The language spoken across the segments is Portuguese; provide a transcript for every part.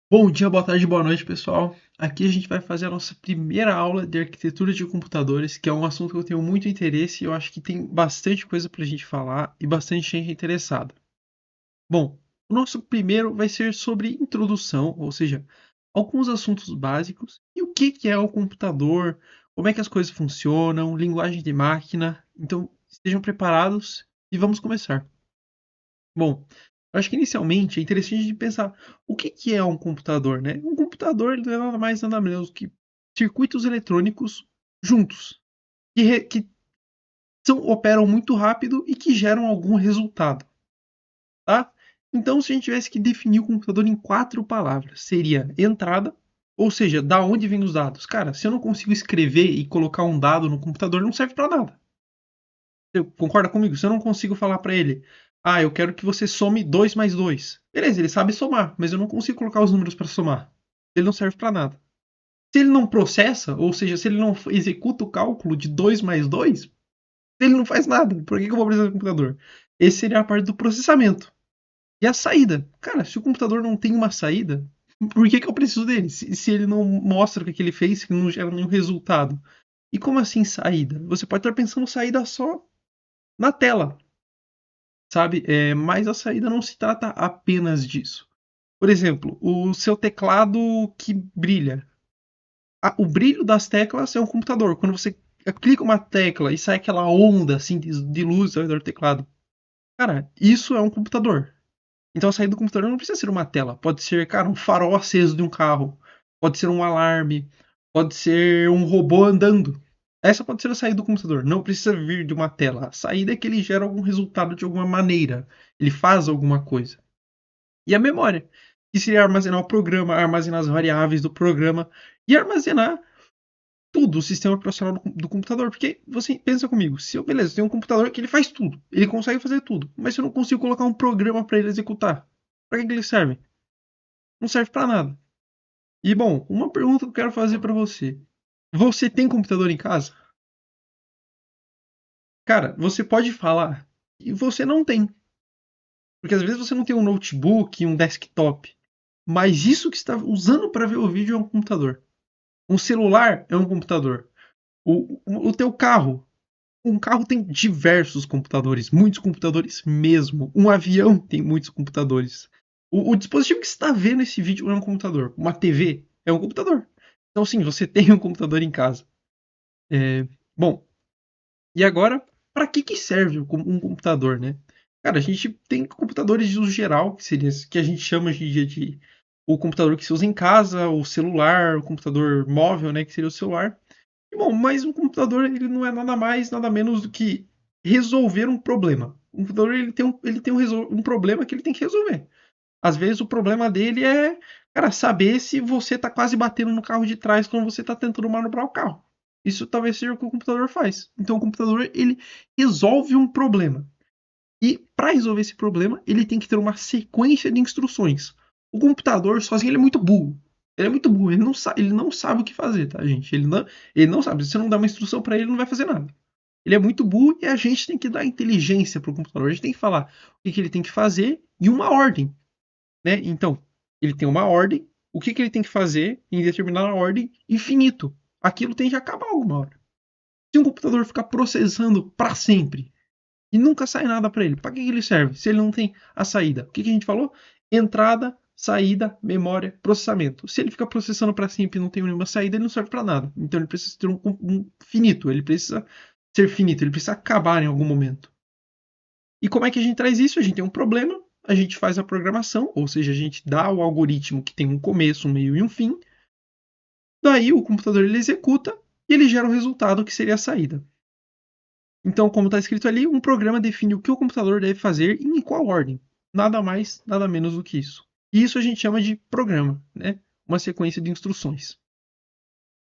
Bom dia, boa tarde, boa noite, pessoal. Aqui a gente vai fazer a nossa primeira aula de arquitetura de computadores, que é um assunto que eu tenho muito interesse e eu acho que tem bastante coisa para a gente falar e bastante gente interessada. Bom, o nosso primeiro vai ser sobre introdução, ou seja, alguns assuntos básicos e o que é o computador, como é que as coisas funcionam, linguagem de máquina. Então, estejam preparados e vamos começar. Bom, eu acho que inicialmente é interessante de pensar o que é um computador, né? Um computador ele não é nada mais nada menos que circuitos eletrônicos juntos que operam muito rápido e que geram algum resultado, tá? Então, se a gente tivesse que definir o computador em quatro palavras, seria entrada, ou seja, da onde vêm os dados. Cara, se eu não consigo escrever e colocar um dado no computador, não serve para nada. Você concorda comigo? Se eu não consigo falar para ele, eu quero que você some 2 mais 2. Beleza, ele sabe somar, mas eu não consigo colocar os números para somar. Ele não serve para nada. Se ele não processa, ou seja, se ele não executa o cálculo de 2 mais 2, ele não faz nada. Por que eu vou precisar do computador? Esse seria a parte do processamento. E a saída? Cara, se o computador não tem uma saída, por que eu preciso dele? Se ele não mostra o que ele fez, se não gera nenhum resultado. E como assim saída? Você pode estar pensando saída só na tela, sabe? Mas a saída não se trata apenas disso. Por exemplo, o seu teclado que brilha. O brilho das teclas é um computador. Quando você clica uma tecla e sai aquela onda assim de luz ao redor do teclado. Cara, isso é um computador. Então a saída do computador não precisa ser uma tela. Pode ser, cara, um farol aceso de um carro. Pode ser um alarme. Pode ser um robô andando. Essa pode ser a saída do computador. Não precisa vir de uma tela. A saída é que ele gera algum resultado de alguma maneira. Ele faz alguma coisa. E a memória, que seria armazenar o programa, armazenar as variáveis do programa e armazenar tudo, o sistema operacional do computador. Porque você pensa comigo, se eu, beleza, tem um computador que ele faz tudo, ele consegue fazer tudo, mas se eu não consigo colocar um programa para ele executar, para que ele serve? Não serve para nada. E bom, uma pergunta que eu quero fazer para você: você tem computador em casa? Cara, você pode falar que você não tem, porque às vezes você não tem um notebook, um desktop, mas isso que você está usando para ver o vídeo é um computador. Um celular é um computador. O teu carro. Um carro tem diversos computadores, muitos computadores mesmo. Um avião tem muitos computadores. O dispositivo que você está vendo esse vídeo é um computador. Uma TV é um computador. Então, sim, você tem um computador em casa. É, bom, e agora, para que serve um computador, né? Cara, a gente tem computadores de uso geral, que seria que a gente chama de o computador que se usa em casa, o celular, o computador móvel, né, que seria o celular. Bom, mas um computador ele não é nada mais, nada menos do que resolver um problema. O computador ele tem um problema que ele tem que resolver. Às vezes o problema dele é, cara, saber se você está quase batendo no carro de trás quando você está tentando manobrar o carro. Isso talvez seja o que o computador faz. Então o computador ele resolve um problema. E para resolver esse problema, ele tem que ter uma sequência de instruções. O computador sozinho ele é muito burro. Ele é muito burro, ele não sabe o que fazer, tá, gente? Ele não sabe. Se você não dá uma instrução para ele, ele não vai fazer nada. Ele é muito burro e a gente tem que dar inteligência pro computador. A gente tem que falar o que ele tem que fazer e uma ordem, né? Então, ele tem uma ordem, o que ele tem que fazer em determinada ordem, infinito. Aquilo tem que acabar alguma hora. Se um computador ficar processando para sempre e nunca sai nada para ele. Para que ele serve? Se ele não tem a saída. O que a gente falou? Entrada, saída, memória, processamento. Se ele fica processando para sempre e não tem nenhuma saída, ele não serve para nada. Então ele precisa ter um finito. Ele precisa ser finito. Ele precisa acabar em algum momento. E como é que a gente traz isso? A gente tem um problema, a gente faz a programação, ou seja, a gente dá ao algoritmo que tem um começo, um meio e um fim. Daí o computador ele executa e ele gera o resultado que seria a saída. Então, como está escrito ali, um programa define o que o computador deve fazer e em qual ordem. Nada mais, nada menos do que isso. E isso a gente chama de programa, né? Uma sequência de instruções.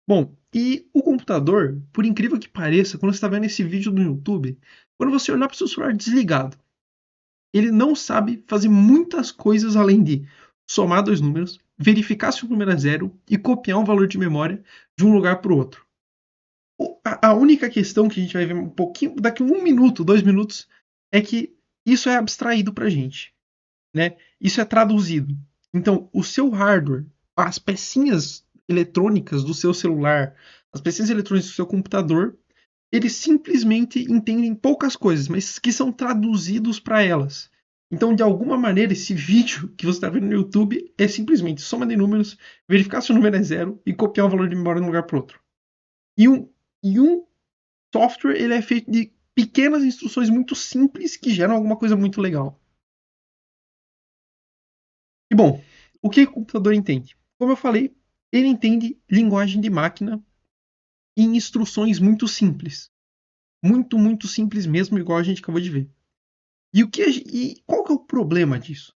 Bom, e o computador, por incrível que pareça, quando você está vendo esse vídeo no YouTube, quando você olhar para o seu celular desligado, ele não sabe fazer muitas coisas além de somar dois números, verificar se o número é zero e copiar um valor de memória de um lugar para o outro. A única questão que a gente vai ver um pouquinho, daqui a 1 minuto, 2 minutos, é que isso é abstraído para a gente, né? Isso é traduzido. Então, o seu hardware, as pecinhas eletrônicas do seu celular, as pecinhas eletrônicas do seu computador, eles simplesmente entendem poucas coisas, mas que são traduzidos para elas. Então, de alguma maneira, esse vídeo que você está vendo no YouTube é simplesmente soma de números, verificar se o número é zero e copiar um valor de memória de um lugar para outro. E um software ele é feito de pequenas instruções muito simples que geram alguma coisa muito legal. E bom, o que o computador entende? Como eu falei, ele entende linguagem de máquina em instruções muito simples. Muito, muito simples mesmo, igual a gente acabou de ver. E qual que é o problema disso?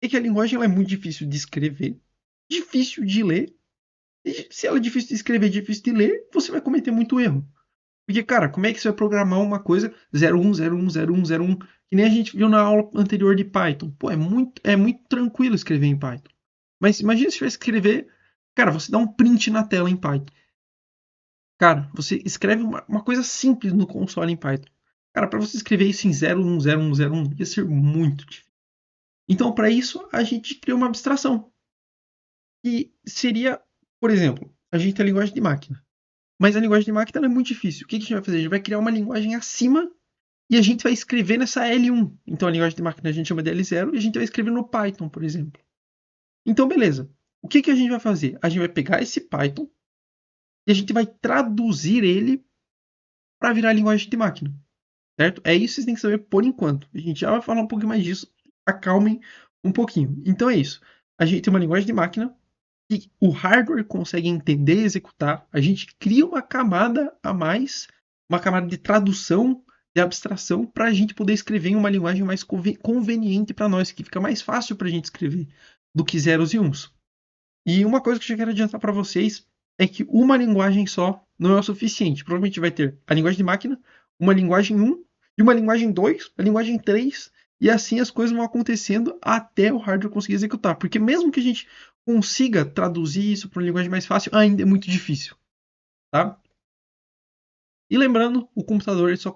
É que a linguagem ela é muito difícil de escrever, difícil de ler. E se ela é difícil de escrever, difícil de ler, você vai cometer muito erro. Porque, cara, como é que você vai programar uma coisa 01010101, que nem a gente viu na aula anterior de Python? Pô, é muito tranquilo escrever em Python. Mas imagina se você vai escrever, cara, você dá um print na tela em Python. Cara, você escreve uma coisa simples no console em Python. Cara, para você escrever isso em 010101 ia ser muito difícil. Então, para isso, a gente criou uma abstração. Que seria, por exemplo, a gente tem a linguagem de máquina. Mas a linguagem de máquina é muito difícil. O que a gente vai fazer? A gente vai criar uma linguagem acima e a gente vai escrever nessa L1. Então a linguagem de máquina a gente chama de L0 e a gente vai escrever no Python, por exemplo. Então, beleza. O que a gente vai fazer? A gente vai pegar esse Python e a gente vai traduzir ele para virar linguagem de máquina. Certo? É isso que vocês têm que saber por enquanto. A gente já vai falar um pouquinho mais disso. Acalmem um pouquinho. Então é isso. A gente tem uma linguagem de máquina que o hardware consegue entender e executar. A gente cria uma camada a mais, uma camada de tradução, de abstração, para a gente poder escrever em uma linguagem mais conveniente para nós, que fica mais fácil para a gente escrever do que zeros e uns. E uma coisa que eu já quero adiantar para vocês é que uma linguagem só não é o suficiente. Provavelmente vai ter a linguagem de máquina, uma linguagem 1 e uma linguagem 2, a linguagem 3, e assim as coisas vão acontecendo até o hardware conseguir executar. Porque mesmo que a gente consiga traduzir isso para uma linguagem mais fácil, ainda é muito difícil. Tá? E lembrando, o computador ele só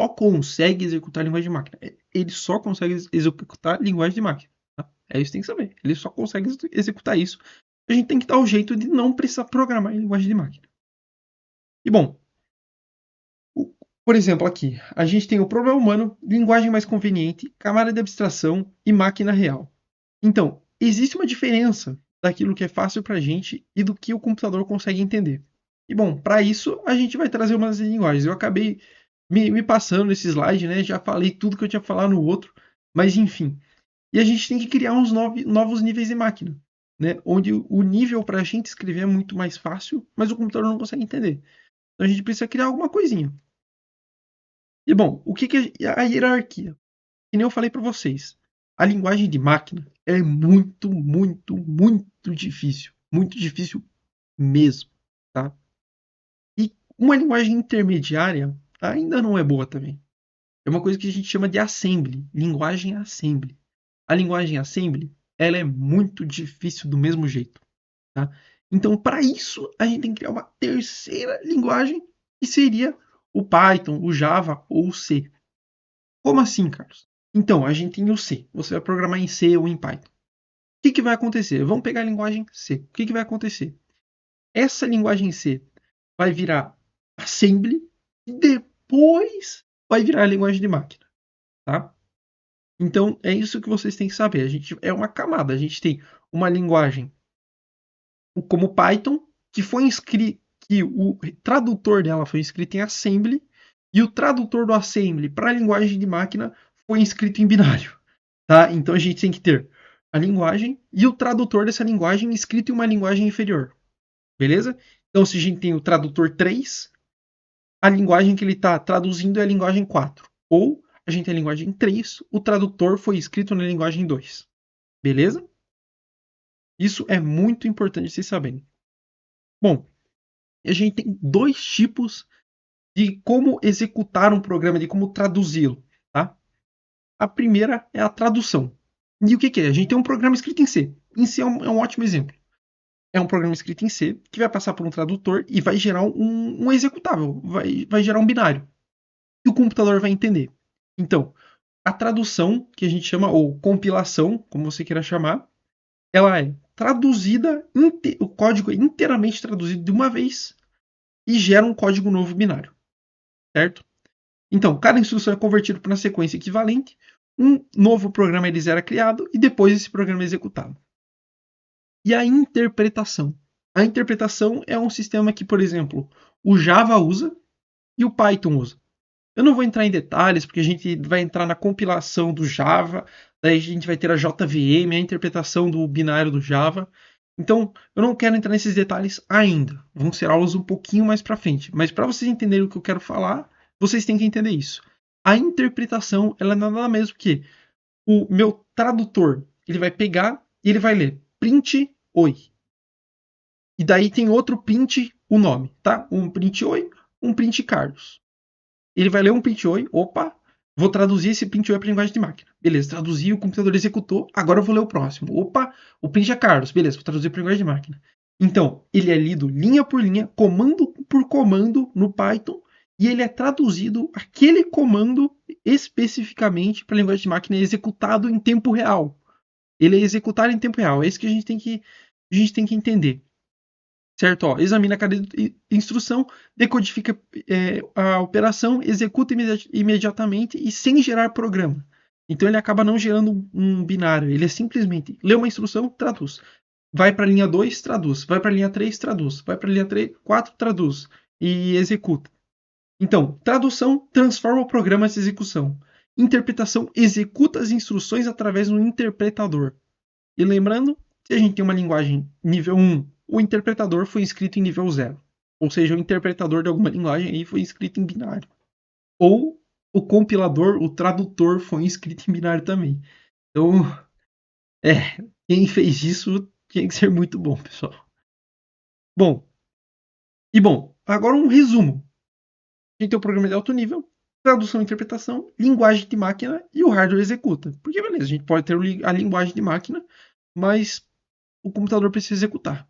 consegue executar a linguagem de máquina. Ele só consegue executar a linguagem de máquina. Tá? É isso que tem que saber. Ele só consegue executar isso. A gente tem que dar o jeito de não precisar programar em linguagem de máquina. E bom, por exemplo, aqui, a gente tem o problema humano, linguagem mais conveniente, camada de abstração e máquina real. Então, existe uma diferença daquilo que é fácil para a gente e do que o computador consegue entender. E bom, para isso a gente vai trazer umas linguagens. Eu acabei me passando nesse slide, né? Já falei tudo que eu tinha que falar no outro, mas enfim. E a gente tem que criar uns novos níveis de máquina, né? Onde o nível para a gente escrever é muito mais fácil, mas o computador não consegue entender. Então a gente precisa criar alguma coisinha. E bom, o que é a hierarquia? Que nem eu falei para vocês. A linguagem de máquina é muito, muito, muito difícil. Muito difícil mesmo, tá? E uma linguagem intermediária ainda não é boa também. É uma coisa que a gente chama de assembly, linguagem assembly. A linguagem assembly, ela é muito difícil do mesmo jeito, tá? Então, para isso, a gente tem que criar uma terceira linguagem, que seria o Python, o Java ou o C. Como assim, Carlos? Então, a gente tem o C. Você vai programar em C ou em Python. O que vai acontecer? Vamos pegar a linguagem C. O que vai acontecer? Essa linguagem C vai virar assembly e depois vai virar a linguagem de máquina, tá? Então, é isso que vocês têm que saber. A gente é uma camada. A gente tem uma linguagem como Python, que foi escrito, que o tradutor dela foi escrito em assembly, e o tradutor do assembly para a linguagem de máquina foi escrito em binário. Tá? Então a gente tem que ter a linguagem e o tradutor dessa linguagem escrito em uma linguagem inferior. Beleza? Então, se a gente tem o tradutor 3, a linguagem que ele está traduzindo é a linguagem 4. Ou a gente tem a linguagem 3, o tradutor foi escrito na linguagem 2. Beleza? Isso é muito importante vocês saberem. Bom, a gente tem dois tipos de como executar um programa, de como traduzi-lo. Tá? A primeira é a tradução. E o que é? A gente tem um programa escrito em C. Em C é um ótimo exemplo. É um programa escrito em C que vai passar por um tradutor e vai gerar um executável, vai gerar um binário. E o computador vai entender. Então, a tradução, que a gente chama, ou compilação, como você queira chamar, ela é traduzida, o código é inteiramente traduzido de uma vez e gera um código novo binário, certo? Então, cada instrução é convertida para uma sequência equivalente, um novo programa ele era criado e depois esse programa é executado. E a interpretação? A interpretação é um sistema que, por exemplo, o Java usa e o Python usa. Eu não vou entrar em detalhes, porque a gente vai entrar na compilação do Java, daí a gente vai ter a JVM, a interpretação do binário do Java. Então, eu não quero entrar nesses detalhes ainda. Vão ser aulas um pouquinho mais para frente. Mas para vocês entenderem o que eu quero falar, vocês têm que entender isso. A interpretação, ela é nada mais do que o meu tradutor, ele vai pegar e ele vai ler print oi. E daí tem outro print o nome, tá? Um print oi, um print Carlos. Ele vai ler um print oi, opa, vou traduzir esse print oi para linguagem de máquina. Beleza, traduzi, o computador executou, agora eu vou ler o próximo. Opa, o print é Carlos, beleza, vou traduzir para linguagem de máquina. Então, ele é lido linha por linha, comando por comando no Python, e ele é traduzido, aquele comando especificamente para linguagem de máquina, é executado em tempo real. Ele é executado em tempo real, é isso que a gente tem que entender. Certo? Ó, examina cada instrução, decodifica a operação, executa imediatamente e sem gerar programa. Então ele acaba não gerando um binário, ele é simplesmente lê uma instrução, traduz. Vai para a linha 2, traduz. Vai para a linha 3, traduz. Vai para a linha 4, traduz. E executa. Então, tradução transforma o programa em execução. Interpretação executa as instruções através do interpretador. E lembrando, se a gente tem uma linguagem nível 1, o interpretador foi escrito em nível 0. Ou seja, o interpretador de alguma linguagem aí foi escrito em binário. Ou o compilador, o tradutor foi escrito em binário também. Então, quem fez isso tinha que ser muito bom, pessoal. Bom, agora um resumo. A gente tem o programa de alto nível, tradução e interpretação, linguagem de máquina e o hardware executa. Porque beleza, a gente pode ter a linguagem de máquina, mas o computador precisa executar.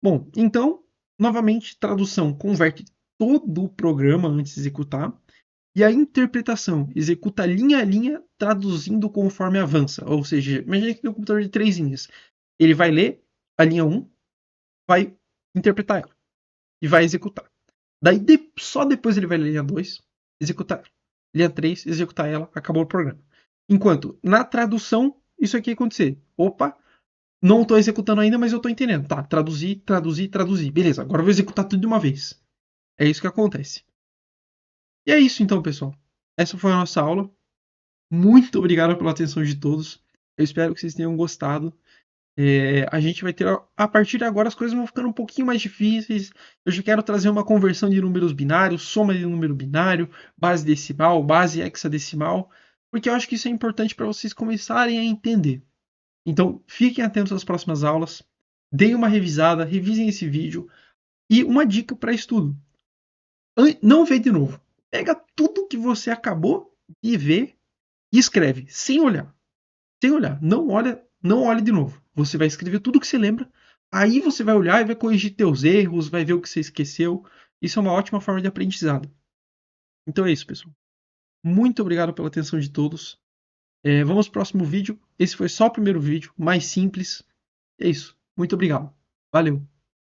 Bom, então, novamente, tradução converte todo o programa antes de executar. E a interpretação executa linha a linha, traduzindo conforme avança. Ou seja, imagine que tem um computador de 3 linhas. Ele vai ler a linha 1, vai interpretar ela e vai executar. Daí, só depois ele vai ler a linha 2, executar ela. Linha 3, executar ela, acabou o programa. Enquanto, na tradução, isso aqui ia acontecer. Opa, não estou executando ainda, mas eu estou entendendo. Tá, traduzir. Beleza, agora eu vou executar tudo de uma vez. É isso que acontece. E é isso então, pessoal. Essa foi a nossa aula. Muito obrigado pela atenção de todos. Eu espero que vocês tenham gostado. A gente vai ter, a partir de agora, as coisas vão ficando um pouquinho mais difíceis. Eu já quero trazer uma conversão de números binários, soma de número binário, base decimal, base hexadecimal, porque eu acho que isso é importante para vocês começarem a entender. Então, fiquem atentos às próximas aulas, deem uma revisada, revisem esse vídeo. E uma dica para estudo: não vê de novo. Pega tudo que você acabou de ver e escreve, sem olhar. Sem olhar. Não olhe de novo. Você vai escrever tudo que você lembra. Aí você vai olhar e vai corrigir teus erros, vai ver o que você esqueceu. Isso é uma ótima forma de aprendizado. Então é isso, pessoal. Muito obrigado pela atenção de todos. Vamos pro próximo vídeo. Esse foi só o primeiro vídeo, mais simples. É isso. Muito obrigado. Valeu.